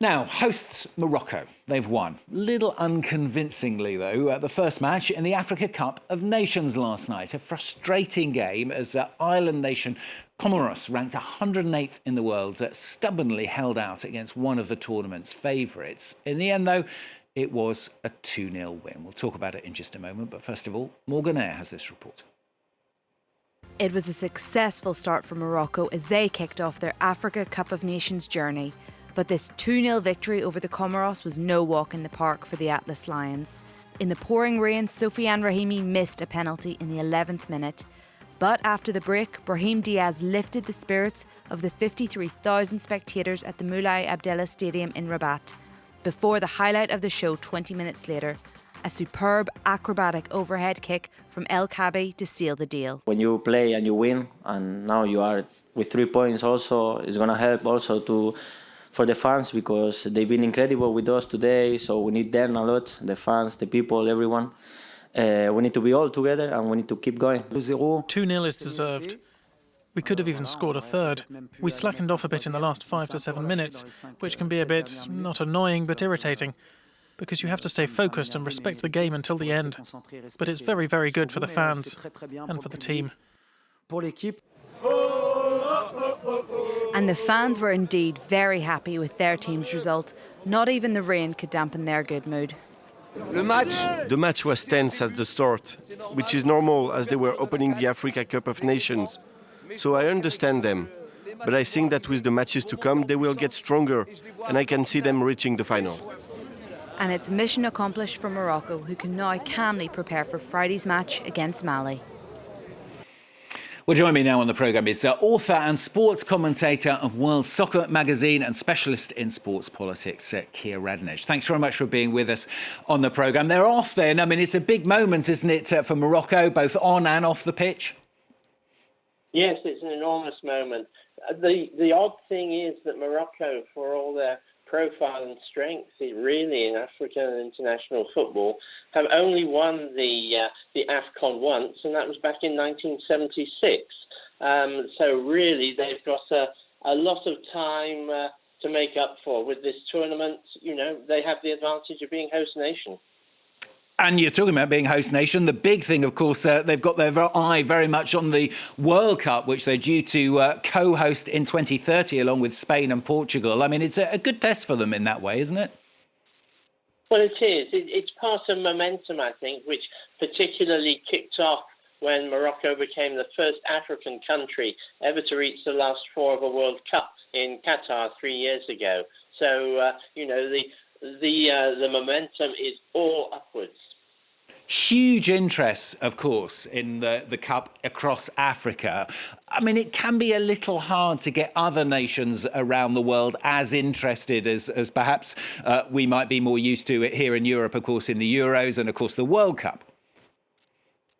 Now, hosts Morocco. They've won. Little unconvincingly, though, the first match in the Africa Cup of Nations last night. A frustrating game as island nation Comoros, ranked 108th in the world, stubbornly held out against one of the tournament's favourites. In the end, though, it was a 2-0 win. We'll talk about it in just a moment, but first of all, Morgan Eyre has this report. It was a successful start for Morocco as they kicked off their Africa Cup of Nations journey. But this 2-0 victory over the Comoros was no walk in the park for the Atlas Lions. In the pouring rain, Sofiane Rahimi missed a penalty in the 11th minute. But after the break, Brahim Diaz lifted the spirits of the 53,000 spectators at the Moulay Abdellah Stadium in Rabat. Before the highlight of the show 20 minutes later, a superb acrobatic overhead kick from El Kaabi to seal the deal. When you play and you win, and now you are with 3 points also, it's going to help also for the fans, because they've been incredible with us today, so we need them a lot, the fans, the people, everyone. We need to be all together and we need to keep going. 2-0 is deserved. We could have even scored a third. We slackened off a bit in the last 5 to 7 minutes, which can be a bit, not annoying, but irritating, because you have to stay focused and respect the game until the end. But it's very, very good for the fans and for the team. And the fans were indeed very happy with their team's result. Not even the rain could dampen their good mood. The match was tense at the start, which is normal as they were opening the Africa Cup of Nations. So I understand them. But I think that with the matches to come, they will get stronger, and I can see them reaching the final. And it's mission accomplished for Morocco, who can now calmly prepare for Friday's match against Mali. Well, join me now on the programme is author and sports commentator of World Soccer magazine and specialist in sports politics, Keir Radnedge. Thanks very much for being with us on the programme. They're off then. I mean, it's a big moment, isn't it, for Morocco, both on and off the pitch? Yes, it's an enormous moment. The odd thing is that Morocco, for all their profile and strength really in African and international football, have only won the AFCON once, and that was back in 1976. So really, they've got a lot of time to make up for with this tournament. You know, they have the advantage of being host nation. And you're talking about being host nation. The big thing, of course, they've got their eye very much on the World Cup, which they're due to co-host in 2030 along with Spain and Portugal. I mean, it's a good test for them in that way, isn't it? Well, it is. It's part of momentum, I think, which particularly kicked off when Morocco became the first African country ever to reach the last 4 of a World Cup in Qatar 3 years ago. So, the momentum is all upwards. Huge interest, of course, in the Cup across Africa. I mean, it can be a little hard to get other nations around the world as interested as perhaps we might be more used to it here in Europe, of course, in the Euros and, of course, the World Cup.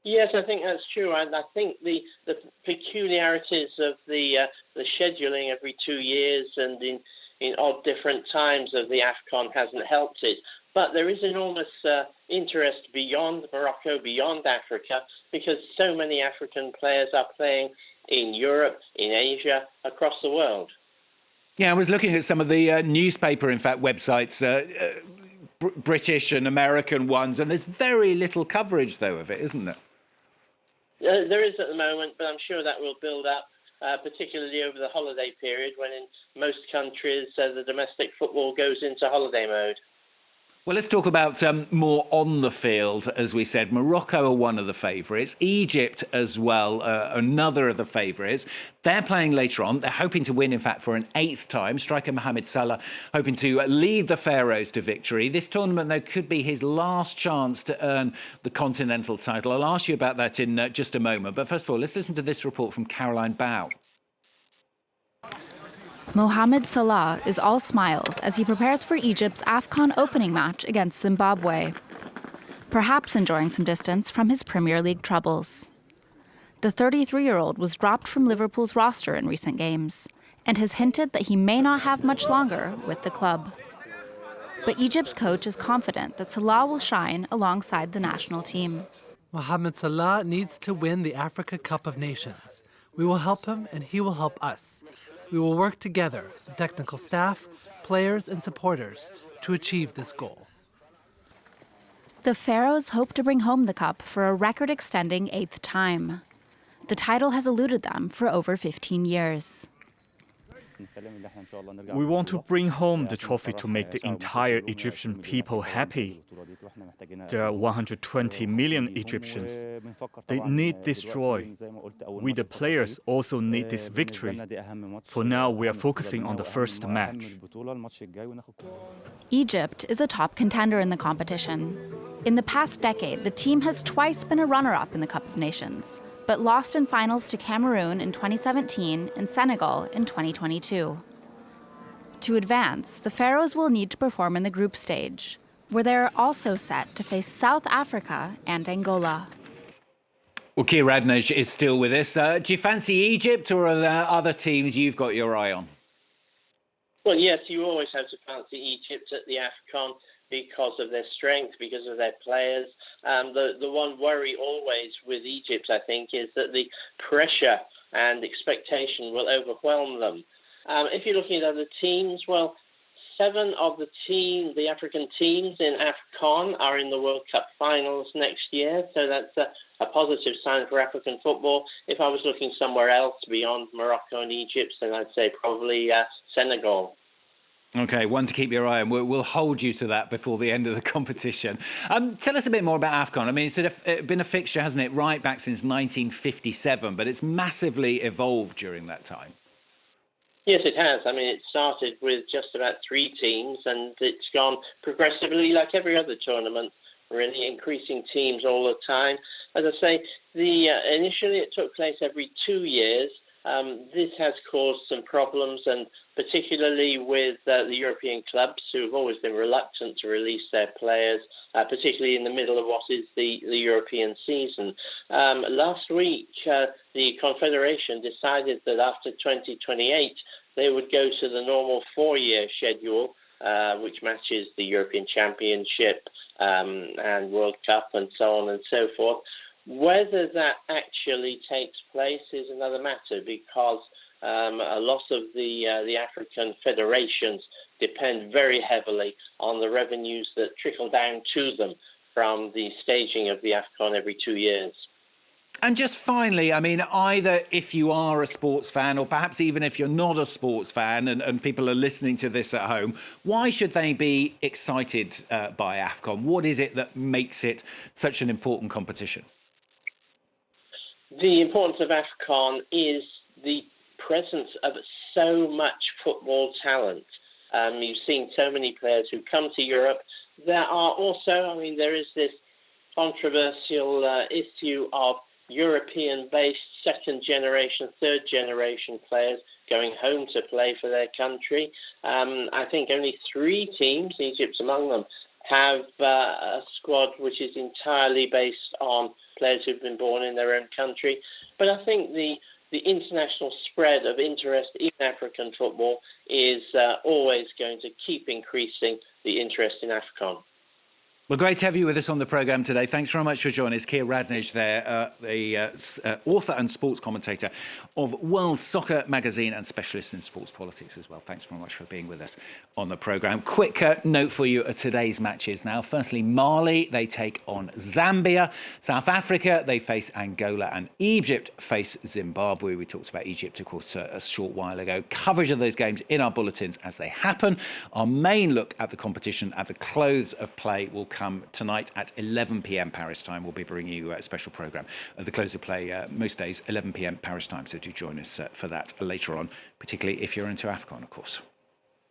Yes, I think that's true. I think the peculiarities of the scheduling every 2 years and in odd different times of the AFCON hasn't helped it. But there is enormous interest beyond Morocco, beyond Africa, because so many African players are playing in Europe, in Asia, across the world. Yeah, I was looking at some of the newspaper, in fact, websites, British and American ones, and there's very little coverage, though, of it, isn't there? There is at the moment, but I'm sure that will build up, particularly over the holiday period, when in most countries the domestic football goes into holiday mode. Well, let's talk about more on the field. As we said, Morocco are one of the favourites. Egypt as well, another of the favourites. They're playing later on. They're hoping to win, in fact, for an 8th time. Striker Mohamed Salah hoping to lead the Pharaohs to victory. This tournament, though, could be his last chance to earn the continental title. I'll ask you about that in just a moment. But first of all, let's listen to this report from Caroline Bow. Mohamed Salah is all smiles as he prepares for Egypt's AFCON opening match against Zimbabwe, perhaps enjoying some distance from his Premier League troubles. The 33-year-old was dropped from Liverpool's roster in recent games and has hinted that he may not have much longer with the club. But Egypt's coach is confident that Salah will shine alongside the national team. Mohamed Salah needs to win the Africa Cup of Nations. We will help him and he will help us. We will work together, the technical staff, players and supporters to achieve this goal. The Pharaohs hope to bring home the cup for a record-extending 8th time. The title has eluded them for over 15 years. We want to bring home the trophy to make the entire Egyptian people happy. There are 120 million Egyptians. They need this joy. We, the players, also need this victory. For now, we are focusing on the first match. Egypt is a top contender in the competition. In the past decade, the team has twice been a runner-up in the Cup of Nations, but lost in finals to Cameroon in 2017 and Senegal in 2022. To advance, the Pharaohs will need to perform in the group stage, where they are also set to face South Africa and Angola. Well, Keir Radnedge is still with us. Do you fancy Egypt, or are there other teams you've got your eye on? Well, yes, you always have to fancy Egypt at the AFCON because of their strength, because of their players. The one worry always with Egypt, I think, is that the pressure and expectation will overwhelm them. If you're looking at other teams, well, 7 of the African teams in AFCON are in the World Cup finals next year, so that's a positive sign for African football. If I was looking somewhere else beyond Morocco and Egypt, then I'd say probably Senegal. OK, one to keep your eye on. We'll hold you to that before the end of the competition. Tell us a bit more about AFCON. I mean, it's been a fixture, hasn't it, right back since 1957, but it's massively evolved during that time. Yes, it has. I mean, it started with just about 3 teams, and it's gone progressively, like every other tournament, really increasing teams all the time. As I say, initially it took place every 2 years. This has caused some problems, and particularly with the European clubs, who have always been reluctant to release their players, particularly in the middle of what is the European season. Last week, the Confederation decided that after 2028, they would go to the normal 4-year schedule, which matches the European Championship and World Cup and so on and so forth. Whether that actually takes place is another matter, because a lot of the African federations depend very heavily on the revenues that trickle down to them from the staging of the AFCON every 2 years. And just finally, I mean, either if you are a sports fan, or perhaps even if you're not a sports fan and people are listening to this at home, why should they be excited by AFCON? What is it that makes it such an important competition? The importance of AFCON is the presence of so much football talent. You've seen so many players who come to Europe. There are also, I mean, there is this controversial issue of European-based second-generation, third-generation players going home to play for their country. I think only 3 teams, Egypt's among them, have a squad which is entirely based on players who've been born in their own country. But I think the international spread of interest in African football is always going to keep increasing the interest in AFCON. Well, great to have you with us on the programme today. Thanks very much for joining us. Keir Radnedge there, the author and sports commentator of World Soccer magazine and specialist in sports politics as well. Thanks very much for being with us on the programme. Quick note for you of today's matches now. Firstly, Mali, they take on Zambia. South Africa, they face Angola, and Egypt face Zimbabwe. We talked about Egypt, of course, a short while ago. Coverage of those games in our bulletins as they happen. Our main look at the competition at the close of play will come tonight at 11 p.m. Paris time. We'll be bringing you a special programme at the close of play most days, 11 p.m. Paris time. So do join us for that later on, particularly if you're into AFCON, of course.